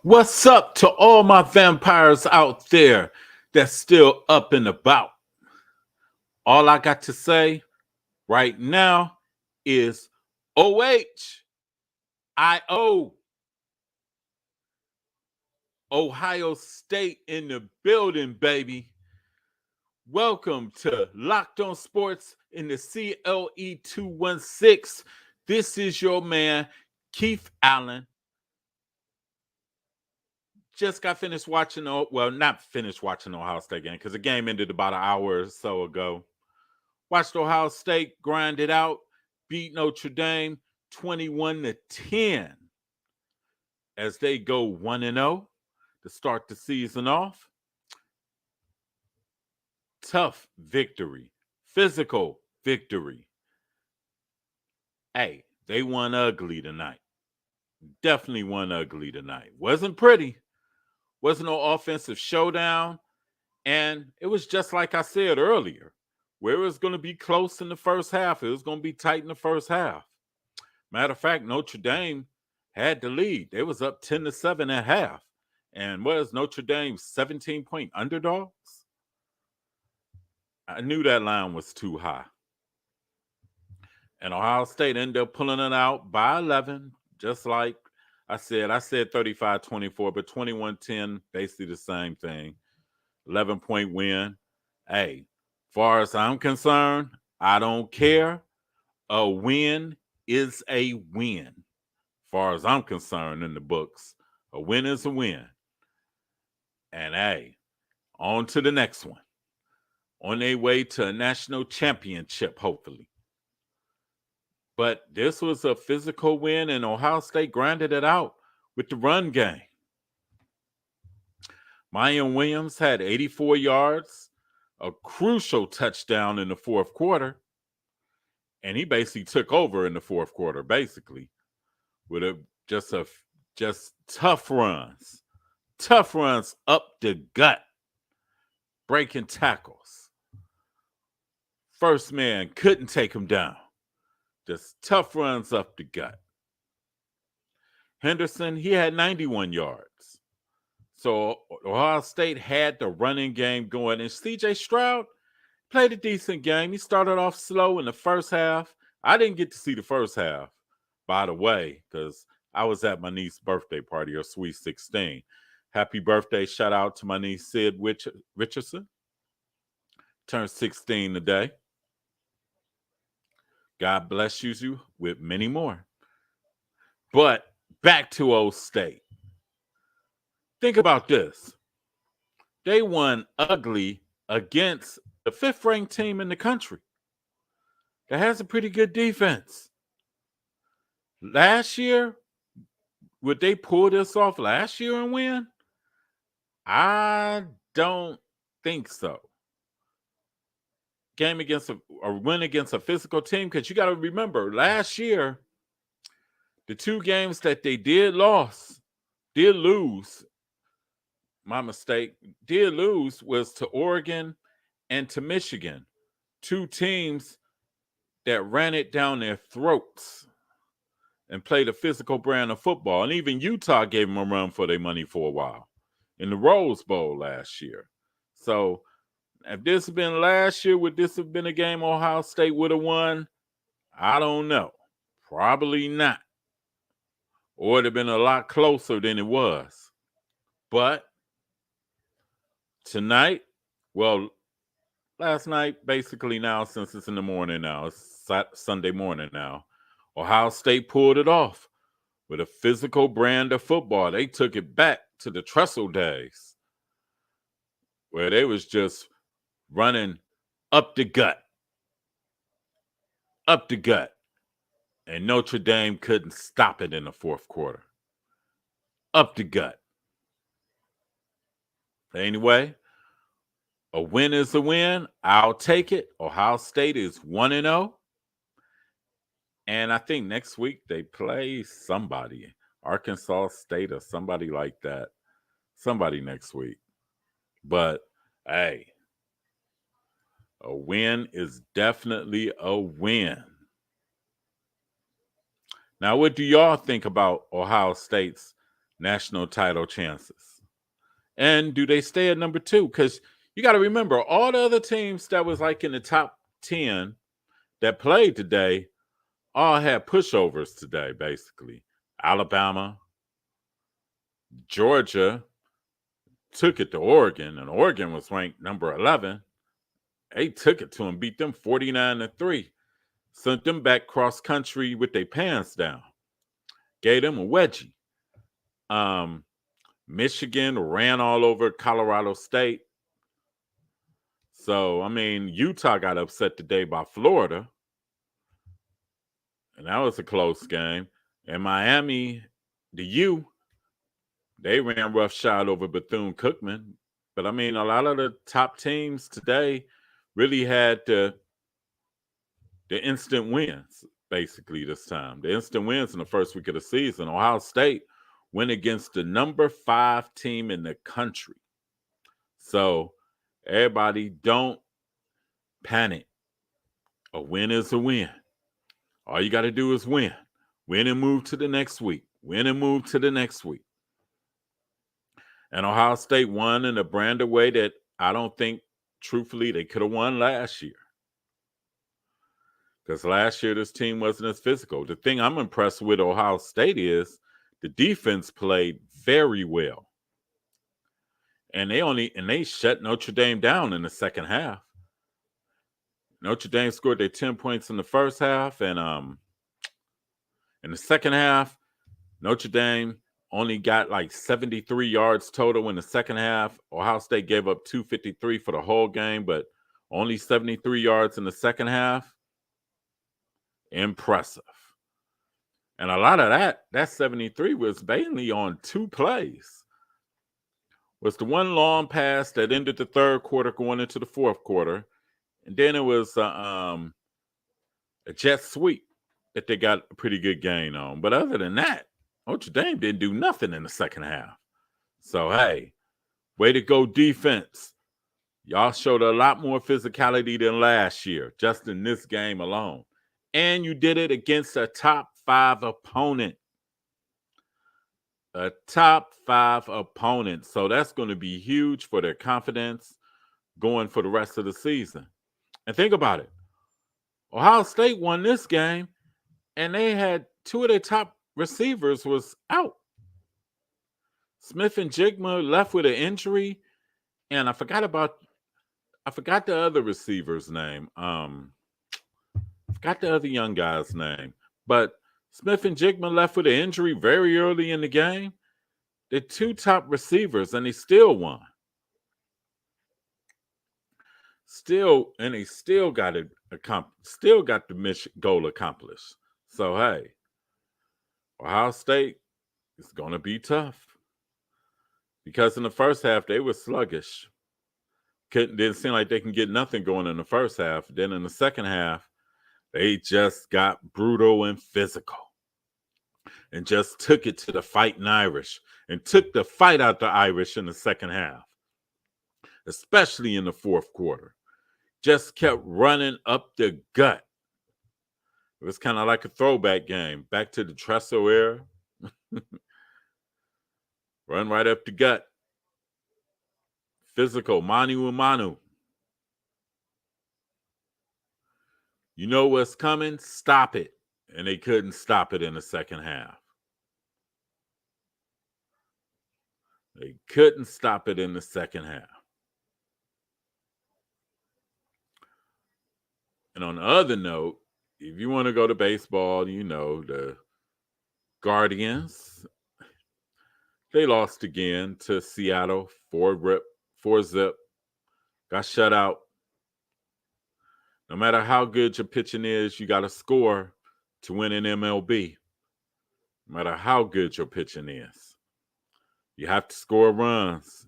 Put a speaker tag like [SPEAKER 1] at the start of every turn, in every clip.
[SPEAKER 1] What's up to all my vampires out there that's still up and about? All I got to say right now is OHIO, Ohio State in the building, baby. Welcome to Loc'd On Sports in the CLE 216. This is your man, Keith Allen. Just got finished watching, not finished watching the Ohio State game because the game ended about an hour or so ago. Watched Ohio State grind it out, beat Notre Dame 21-10 as they go 1-0 to start the season off. Tough victory, physical victory. Hey, they won ugly tonight. Definitely won ugly tonight. Wasn't pretty. Wasn't no offensive showdown. And it was just like I said earlier, where it was going to be close in the first half. It was going to be tight in the first half. Matter of fact, Notre Dame had the lead. They was up 10-7 at half. And was Notre Dame 17-point underdogs? I knew that line was too high. And Ohio State ended up pulling it out by 11, just like I said 35-24, but 21-10, basically the same thing. 11-point win. Hey, far as I'm concerned, I don't care. A win is a win. Far as I'm concerned in the books, a win is a win. And hey, on to the next one. On their way to a national championship, hopefully. But this was a physical win, and Ohio State grinded it out with the run game. Mayan Williams had 84 yards, a crucial touchdown in the fourth quarter, and he basically took over in the fourth quarter, basically, with just tough runs up the gut, breaking tackles. First man couldn't take him down. Just tough runs up the gut. Henderson, he had 91 yards. So Ohio State had the running game going. And C.J. Stroud played a decent game. He started off slow in the first half. I didn't get to see the first half, by the way, because I was at my niece's birthday party, her Sweet 16. Happy birthday. Shout out to my niece, Sid Richardson. Turned 16 today. God bless you with many more. But back to Old State. Think about this. They won ugly against the fifth-ranked team in the country that has a pretty good defense. Last year, would they pull this off last year and win? I don't think so. Game against a win against a physical team, because you got to remember, last year, the two games that they did lose, my mistake, did lose was to Oregon and to Michigan, two teams that ran it down their throats and played a physical brand of football. And even Utah gave them a run for their money for a while in the Rose Bowl last year. So if this had been last year, would this have been a game Ohio State would have won? I don't know. Probably not. Or it would have been a lot closer than it was. But tonight, well, last night, basically now, since it's in the morning now, it's Sunday morning now, Ohio State pulled it off with a physical brand of football. They took it back to the Trestle days, where they was just running up the gut. And Notre Dame couldn't stop it in the fourth quarter. Up the gut. Anyway, a win is a win. I'll take it. Ohio State is 1-0. And I think next week they play somebody. Arkansas State or somebody like that. Somebody next week. But, hey, a win is definitely a win. Now, what do y'all think about Ohio State's national title chances. And do they stay at number 2? Because you got to remember, all the other teams that was like in the top 10 that played today all had pushovers today, basically. Alabama, Georgia took it to Oregon, and Oregon was ranked number 11. They took it to them, beat them 49-3. Sent them back cross country with their pants down. Gave them a wedgie. Michigan ran all over Colorado State. So, I mean, Utah got upset today by Florida. And that was a close game. And Miami, the U, they ran roughshod over Bethune-Cookman. But, I mean, a lot of the top teams today really had the instant wins, basically, this time. The instant wins in the first week of the season. Ohio State went against the number 5 team in the country. So, everybody, don't panic. A win is a win. All you got to do is win. Win and move to the next week. Win and move to the next week. And Ohio State won in a brand of way that I don't think, truthfully, they could have won last year. Because last year, this team wasn't as physical. The thing I'm impressed with Ohio State is the defense played very well. And they shut Notre Dame down in the second half. Notre Dame scored their 10 points in the first half, and in the second half, Notre Dame only got like 73 yards total in the second half. Ohio State gave up 253 for the whole game, but only 73 yards in the second half. Impressive. And a lot of that 73 was mainly on 2 plays. Was the one long pass that ended the third quarter going into the fourth quarter. And then it was a jet sweep that they got a pretty good gain on. But other than that, Notre Dame didn't do nothing in the second half. So, hey, way to go defense. Y'all showed a lot more physicality than last year, just in this game alone. And you did it against a top 5 opponent. A top 5 opponent. So that's going to be huge for their confidence going for the rest of the season. And think about it. Ohio State won this game, and they had 2 of their top receivers was out. Smith and Jigma left with an injury, and I forgot the other receiver's name. I forgot the other young guy's name. But Smith and Jigma left with an injury very early in the game. They're 2 top receivers, and they still won. They still got it still got the mission goal accomplished. So hey, Ohio State is gonna be tough. Because in the first half they were sluggish. Didn't seem like they can get nothing going in the first half. Then in the second half, they just got brutal and physical. And just took it to the fighting Irish. And took the fight out the Irish in the second half. Especially in the fourth quarter. Just kept running up the gut. It was kind of like a throwback game. Back to the Tressel era. Run right up the gut. Physical, manu a manu. You know what's coming? Stop it. And they couldn't stop it in the second half. They couldn't stop it in the second half. And on the other note, if you want to go to baseball, you know, the Guardians, they lost again to Seattle, 4-zip, got shut out. No matter how good your pitching is, you got to score to win in MLB. No matter how good your pitching is. You have to score runs.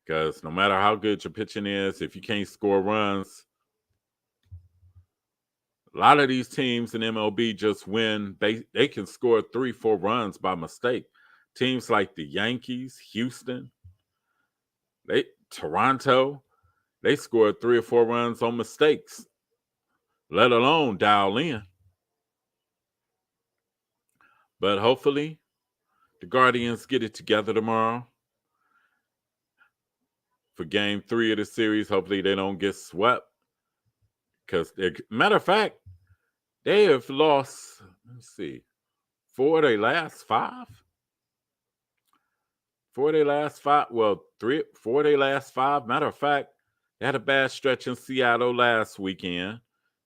[SPEAKER 1] Because no matter how good your pitching is, if you can't score runs, a lot of these teams in MLB just win. They can score 3-4 runs by mistake. Teams like the Yankees, Houston, Toronto, they scored 3 or 4 runs on mistakes, let alone dial in. But hopefully, the Guardians get it together tomorrow for game 3 of the series. Hopefully they don't get swept. Because, matter of fact, they have lost, let's see, 4 of their last 5. 4 of their last 5. Well, 4 of their last 5. Matter of fact, they had a bad stretch in Seattle last weekend.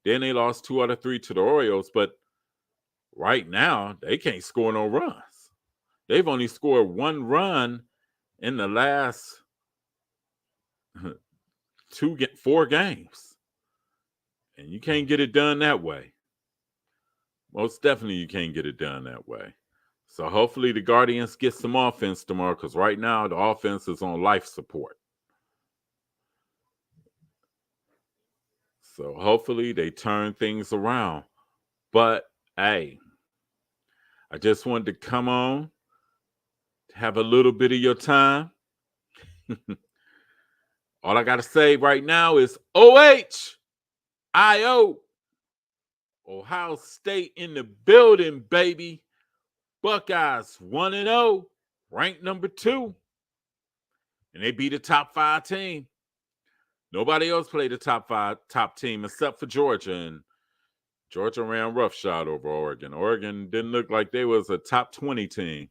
[SPEAKER 1] Then they lost 2 out of 3 to the Orioles. But right now, they can't score no runs. They've only scored 1 run in the last 4 games. And you can't get it done that way. Most definitely you can't get it done that way. So hopefully the Guardians get some offense tomorrow, because right now the offense is on life support. So hopefully they turn things around. But, hey, I just wanted to come on, have a little bit of your time. All I got to say right now is OHIO. Ohio State in the building, baby. Buckeyes 1-0, ranked number 2. And they beat a top 5 team. Nobody else played a top team except for Georgia. And Georgia ran roughshod over Oregon. Oregon didn't look like they was a top 20 team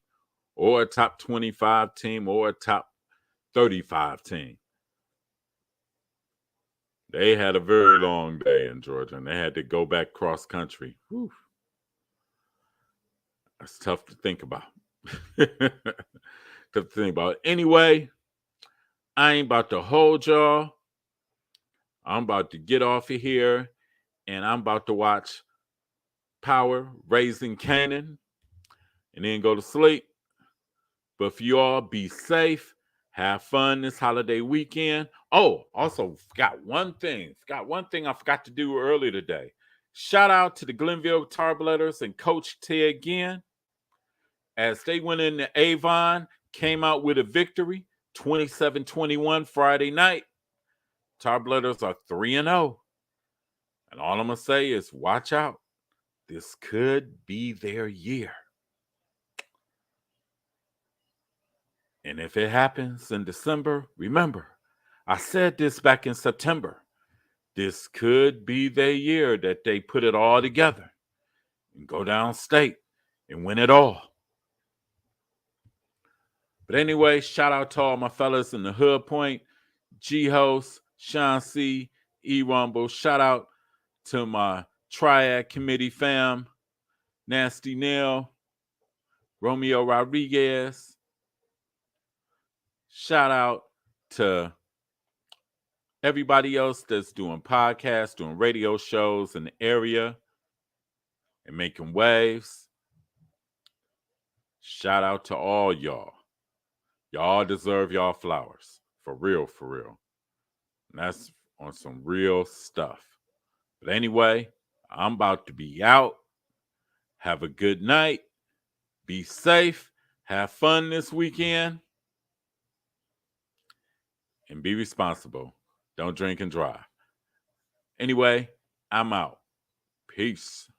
[SPEAKER 1] or a top 25 team or a top 35 team. They had a very long day in Georgia, and they had to go back cross country. Whew. That's tough to think about. Tough to think about. Anyway, I ain't about to hold y'all. I'm about to get off of here, and I'm about to watch Power Raising Canaan and then go to sleep. But for you all, be safe. Have fun this holiday weekend. Oh, also, forgot one thing I forgot to do earlier today. Shout out to the Glenville Tarbletters and Coach Ted Ginn. As they went into Avon, came out with a victory, 27-21 Friday night. Tarbletters are 3-0. And all I'm going to say is watch out. This could be their year. And if it happens in December, remember, I said this back in September. This could be their year that they put it all together and go downstate and win it all. But anyway, shout out to all my fellas in the Hood Point, G-Host, Sean C., E-Rumble. Shout out to my Triad Committee fam, Nasty Neil, Romeo Rodriguez. Shout out to everybody else that's doing podcasts, doing radio shows in the area and making waves. Shout out to all y'all. Y'all deserve y'all flowers. For real, for real. And that's on some real stuff. But anyway, I'm about to be out. Have a good night. Be safe. Have fun this weekend. And be responsible. Don't drink and drive. Anyway, I'm out. Peace.